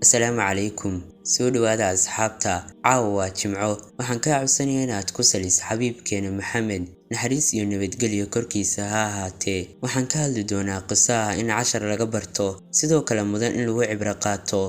Asalaamu calaykum. Soo dhawaada asxaabta. Caawa waa Jimco. Waxaan kaa codsanayaa inaad ku saliso xabiibkeena Maxamed. Naxariis iyo nabadgelyo korkiisa ha ahaatee. Waxaan ka hadli doonaa qiso ah in cashar laga barto, sidoo kale mudan in lagu cibro qaato.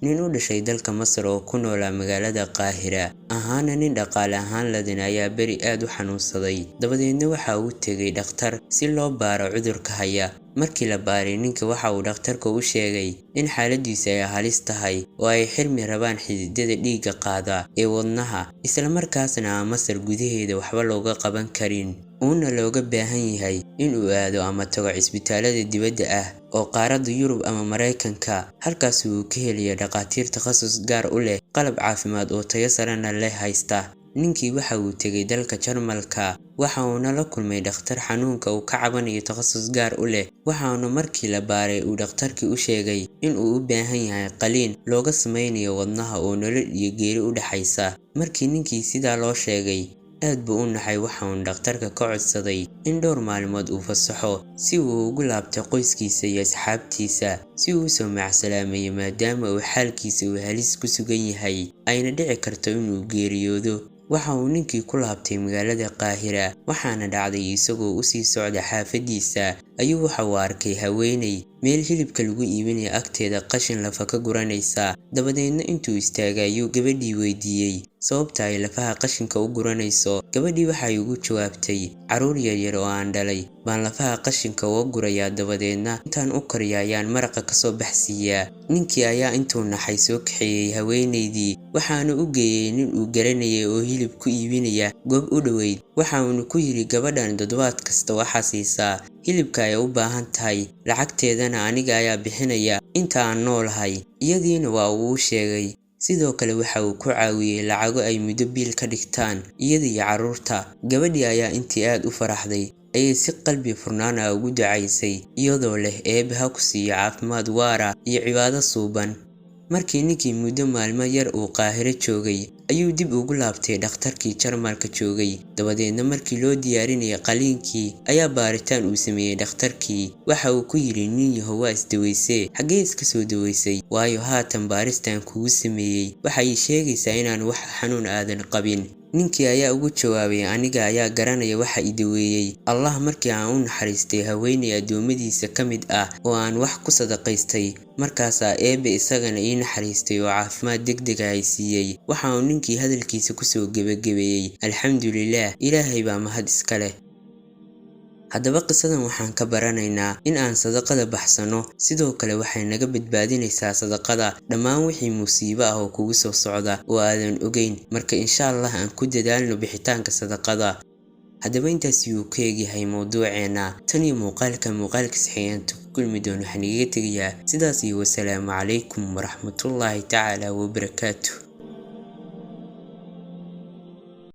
Nin u dhashay dalka Masar oo ku noolaa magaalada Qaahira, ahaana nin dhaqaale ahaan ladan ayaa beri aad u xanuunsaday. Dabadeedna waxa uu tegay dhakhtar si loo baaro cudurka haya. Markii la baaray ninka waxa uu dhakhtarku u sheegay in xaaladdiisu ay halis tahay oo ay xirmi rabaan xididada dhiigga qaada ee wadnaha, isla markaasna aan Masar gudaheeda waxba looga qaban karin. Uuna looga baahan yahay in uu aado ama tago cisbitaalada dibadda ah oo qaaradda Yurub ama Mareykanka, halkaas uu ka helayo dhaqaatiir takhasus gaar u leh, qalab caafimaad oo tayo sarena leh haysta. Ninkii waxa uu tegay dalka Jarmalka, waxa uuna la kulmay dhakhtar xanuunka uu ka cabanayo takhasus gaar u leh. Waxaana markii la baaray uu dhakhtarkii u sheegay in uu u baahan yahay qaliin looga sameynayo wadnaha oo nolol iyo geeri u dhaxaysa. Markii ninkii sidaa loo sheegay, aad buu u naxay. Waxa uu dhakhtarka ka codsaday in dhowr maalmood uu fasaxo si uu ugu laabto qoyskiisa iyo asxaabtiisa, si uu u soo macasalaameeyo maadaama uu xaalkiisa uu halis ku sugan yahay, ayna dhici karto inuu geeriyoodo. Waxa uu ninkii ku laabtay magaalada Qaahira, waxaana dhacday isagoo u sii socda xaafadiisa ayuu waxa uu arkay haweeney meel hilibka lagu iibinayo agteeda qashin lafa ka guranaysa. Dabadeedna intuu istaagay ayuu gabadhii weydiiyey sababta ay lafaha qashinka u guranayso. Gabadhii waxay ugu jawaabtay, caruur yaryar oo aan dhalay baan lafaha qashinka uga gurayaa, dabadeedna intaan u kariyo ayaan maraqa ka soo baxsiiyaa. Ninkii ayaa intuu naxay soo kaxeeyay haweeneydii, waxaana u geeyay nin uu garanayay oo hilib ku iibinaya goob u dhoweyd. Waxa uuna ku yiri, gabadhan toddobaad kasta waxaa siisaa hilibka ay u baahan tahay, lacagteedana aniga ayaa bixinaya inta aan noolahay. Iyadiina waa uu sheegay. Sidoo kale waxa uu ku caawiyay lacago ay muddo biil ka dhigtaan iyada iyo carruurta. Gabadhii ayaa intii aad u faraxday ayay si qalbi furnaan ah ugu ducaysay, iyadoo leh Eebbe ha ku siiyo caafimaad waara iyo cibaado suuban. Markii ninkii muddo maalmo yar uu Qaahiro joogay, ayuu dib ugu laabtay dhakhtarkii Jarmalka joogay. Dabadeedna markii loo diyaarinayay qaliinkii ayaa baaritaan uu sameeyay dhakhtarkii. Waxa uu ku yiri, nin yahow waa isdaweysee, xaggee iska soo daweysay? Waayo haatan baaristaan kugu sameeyey waxay sheegaysaa inaan wax xanuun aadan qabin. Ninkii ayaa ugu jawaabay, aniga ayaa garanaya waxa i daweeyey Allah. Markii aan u naxariistay haweeney addoommadiisa ka mid ah oo aan wax ku sadaqaystay, markaasaa Eebbe isagana ii naxariistay oo caafimaad degdeg ah ay siiyey. Waxa uu ninkii hadalkiisa ku soo gebagabeeyey, alxamdulillaah, Ilaahay baa mahad iska leh. Haddaba qisadan waxaan ka baranaynaa in aan sadaqada baxsano, sidoo kale waxay naga badbaadinaysaa sadaqada dhammaan wixii musiibo ah oo kugu soo socda oo aadan ogeyn. Marka insha Allah aan ku dadaalno bixitaanka sadaqada. Haddaba intaas yuu ka egyahay mowduuceena. Tan iyo muuqaalkiisa xigeenta ku kulmi doono. Waxaan iga tegayaa sidaas iyo wasalaamu calaykum waraxmatullaahi tacaala wabarakaatuh.